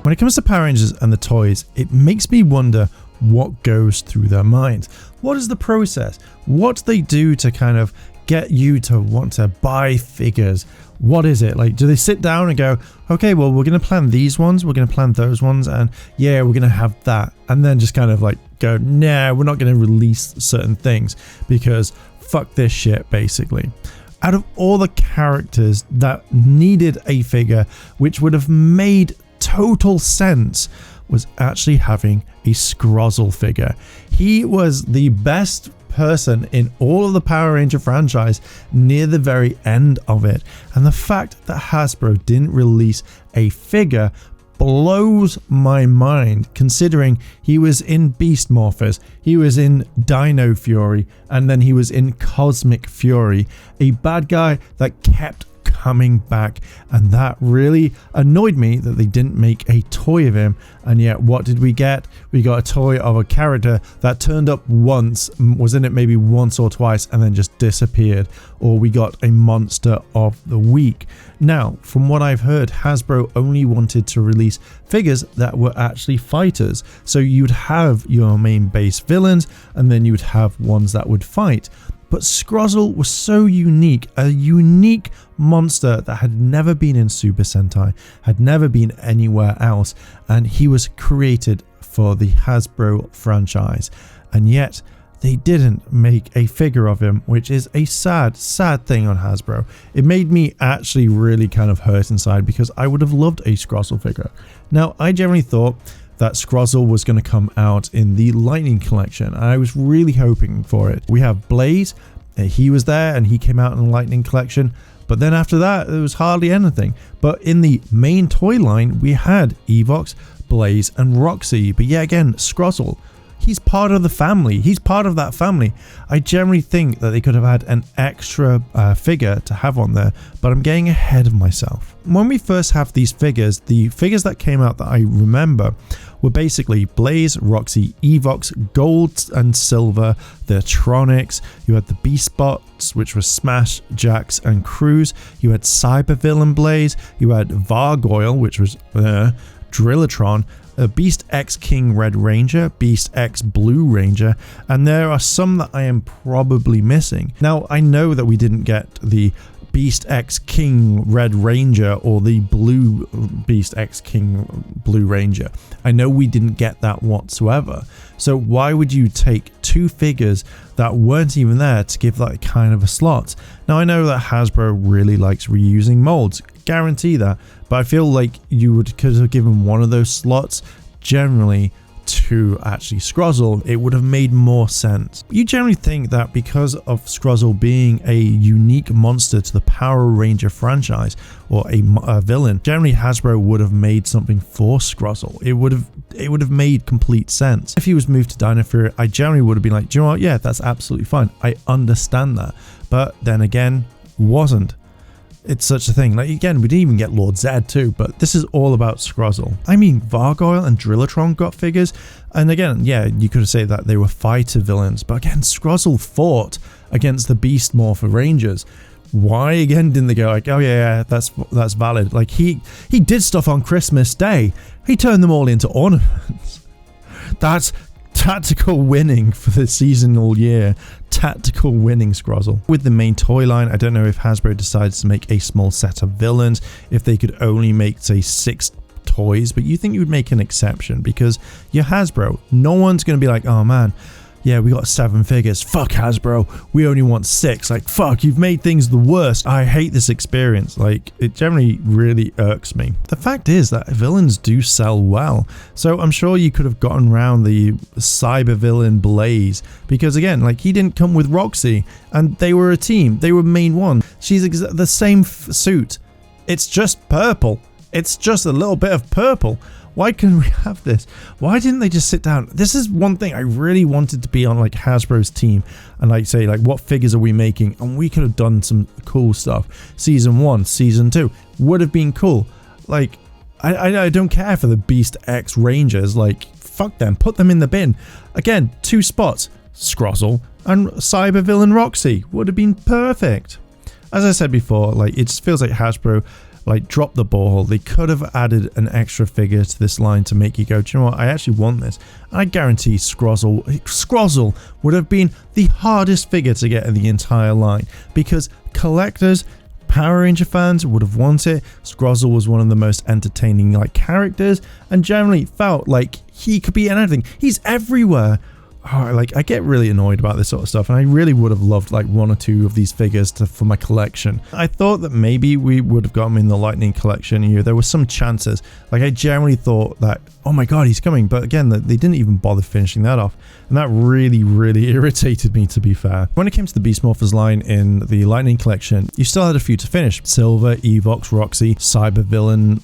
When it comes to Power Rangers and the toys, it makes me wonder what goes through their minds. What is the process? What do they do to kind of get you to want to buy figures? What is it? Like, do they sit down and go, okay, well, we're going to plan these ones, we're going to plan those ones, and yeah, we're going to have that. And then just kind of like go, nah, we're not going to release certain things because fuck this shit, basically. Out of all the characters that needed a figure, which would have made total sense, was actually having a Scrozzle figure. He was the best person in all of the Power Ranger franchise near the very end of it, and the fact that Hasbro didn't release a figure blows my mind, considering he was in Beast Morphers, he was in Dino Fury, and then he was in Cosmic Fury, a bad guy that kept coming back, and that really annoyed me that they didn't make a toy of him. And yet what did we get? We got a toy of a character that turned up once, was in it maybe once or twice, and then just disappeared. Or we got a monster of the week. Now, from what I've heard, Hasbro only wanted to release figures that were actually fighters, so you'd have your main base villains and then you'd have ones that would fight. But Scrozzle was so unique, a unique monster that had never been in Super Sentai, had never been anywhere else, and he was created for the Hasbro franchise. And yet, they didn't make a figure of him, which is a sad thing on Hasbro. It made me actually really kind of hurt inside because I would have loved a Scrozzle figure. Now, I generally thought that Scrozzle was going to come out in the Lightning Collection, and I was really hoping for it. We have Blaze, he was there and he came out in the Lightning Collection, but then after that there was hardly anything. But in the main toy line we had Evox, Blaze and Roxy, but yet again Scrozzle, he's part of the family, he's part of that family. I generally think that they could have had an extra figure to have on there, but I'm getting ahead of myself. When we first have these figures, the figures that came out that I remember were basically Blaze, Roxy, Evox, Gold and Silver, the Tronics, you had the Beast Bots, which was Smash, Jax and Cruz, you had Cybervillain Blaze, you had Vargoyle, which was Drillatron, Beast X King Red Ranger, Beast X Blue Ranger, and there are some that I am probably missing. Now, I know that we didn't get the Beast X King Red Ranger or the Blue Beast X King Blue Ranger. I know we didn't get that whatsoever. So why would you take two figures that weren't even there to give that kind of a slot? Now, I know that Hasbro really likes reusing molds, guarantee that, but I feel like you could have given one of those slots generally to actually Scrozzle. It would have made more sense. You generally think that because of Scrozzle being a unique monster to the Power Ranger franchise, or a villain, generally Hasbro would have made something for Scrozzle. It would have made complete sense. If he was moved to Dino Fury, I generally would have been like, do you know what, yeah, that's absolutely fine, I understand that. But then again, wasn't. It's such a thing. Like, again, we didn't even get Lord Zed too, but this is all about Scrozzle. I mean, Vargoyle and Drillatron got figures, and again, yeah, you could say that they were fighter villains, but again, Scrozzle fought against the Beast Morpher Rangers. Why again didn't they go like, oh yeah, that's valid? Like, he did stuff on Christmas Day. He turned them all into ornaments. That's tactical winning for the seasonal year. Tactical winning, Scrozzle. With the main toy line, I don't know if Hasbro decides to make a small set of villains, if they could only make, say, 6 toys, but you think you would make an exception because you're Hasbro. No one's going to be like, oh man, yeah, we got 7 figures. Fuck Hasbro, we only want 6. Like, fuck, you've made things the worst. I hate this experience. Like, it generally really irks me. The fact is that villains do sell well, so I'm sure you could have gotten around the cyber villain Blaze, because again, like, he didn't come with Roxy, and they were a team. They were main one. She's the same suit. It's just purple. It's just a little bit of purple. Why couldn't we have this? Why didn't they just sit down? This is one thing I really wanted to be on, like, Hasbro's team and like say, like, what figures are we making? And we could have done some cool stuff. Season 1, Season 2 would have been cool. Like, I don't care for the Beast X Rangers. Like, fuck them. Put them in the bin. Again, 2 spots. Scrozzle and Cyber Villain Roxy would have been perfect. As I said before, like, it just feels like Hasbro like dropped the ball. They could have added an extra figure to this line to make you go, do you know what, I actually want this. And I guarantee Scrozzle would have been the hardest figure to get in the entire line, because collectors, Power Ranger fans would have wanted it. Scrozzle was one of the most entertaining like characters, and generally felt like he could be in anything. He's everywhere. Oh, like I get really annoyed about this sort of stuff, and I really would have loved like one or two of these figures for my collection. I thought that maybe we would have got him in the Lightning collection. There were some chances. Like I generally thought that, oh my god, he's coming, but again, they didn't even bother finishing that off, and that really irritated me, to be fair. When it came to the Beast Morphers line in the Lightning collection, you still had a few to finish: Silver, Evox, Roxy, Cyber Villain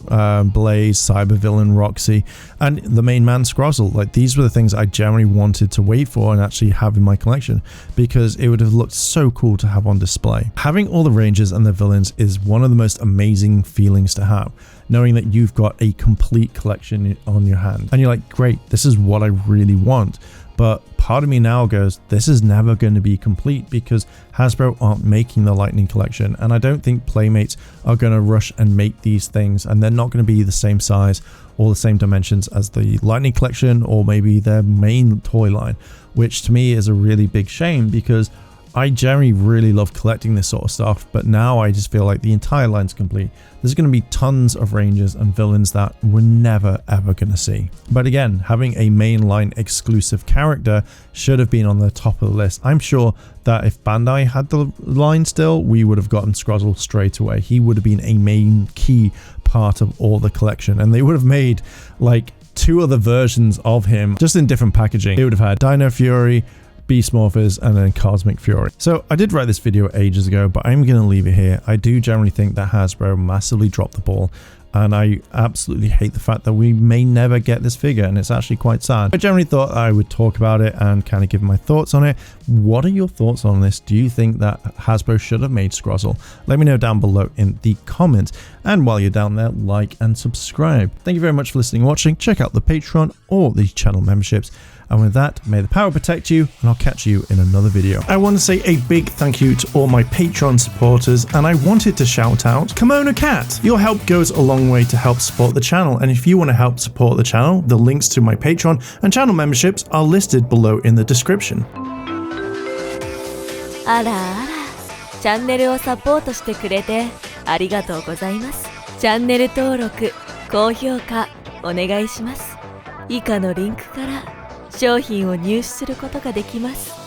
Blaze, Cyber Villain Roxy, and the main man Scrozzle. Like these were the things I generally wanted to wait for and actually have in my collection, because it would have looked so cool to have on display. Having all the Rangers and the villains is one of the most amazing feelings to have, knowing that you've got a complete collection on your hand and you're like, great, this is what I really want. But part of me now goes, this is never going to be complete because Hasbro aren't making the Lightning collection, and I don't think Playmates are going to rush and make these things, and they're not going to be the same size or the same dimensions as the Lightning collection or maybe their main toy line, which to me is a really big shame, because I generally really love collecting this sort of stuff, but now I just feel like the entire line's complete. There's going to be tons of Rangers and villains that we're never ever going to see. But again, having a mainline exclusive character should have been on the top of the list. I'm sure that if Bandai had the line still, we would have gotten Scrozzle straight away. He would have been a main key part of all the collection, and they would have made like 2 other versions of him just in different packaging. They would have had Dino Fury, Beast Morphers, and then Cosmic Fury. So I did write this video ages ago, but I'm going to leave it here. I do generally think that Hasbro massively dropped the ball, and I absolutely hate the fact that we may never get this figure, and it's actually quite sad. I generally thought I would talk about it and kind of give my thoughts on it. What are your thoughts on this? Do you think that Hasbro should have made Scrozzle? Let me know down below in the comments, and while you're down there, like and subscribe. Thank you very much for listening and watching. Check out the Patreon or the channel memberships. And with that, may the power protect you, and I'll catch you in another video. I want to say a big thank you to all my Patreon supporters, and I wanted to shout out Kimona Cat. Your help goes a long way to help support the channel, and if you want to help support the channel, the links to my Patreon and channel memberships are listed below in the description. あらあら、チャンネルをサポートしてくれてありがとうございます。チャンネル登録、高評価お願いします。以下のリンクから商品を入手することができます。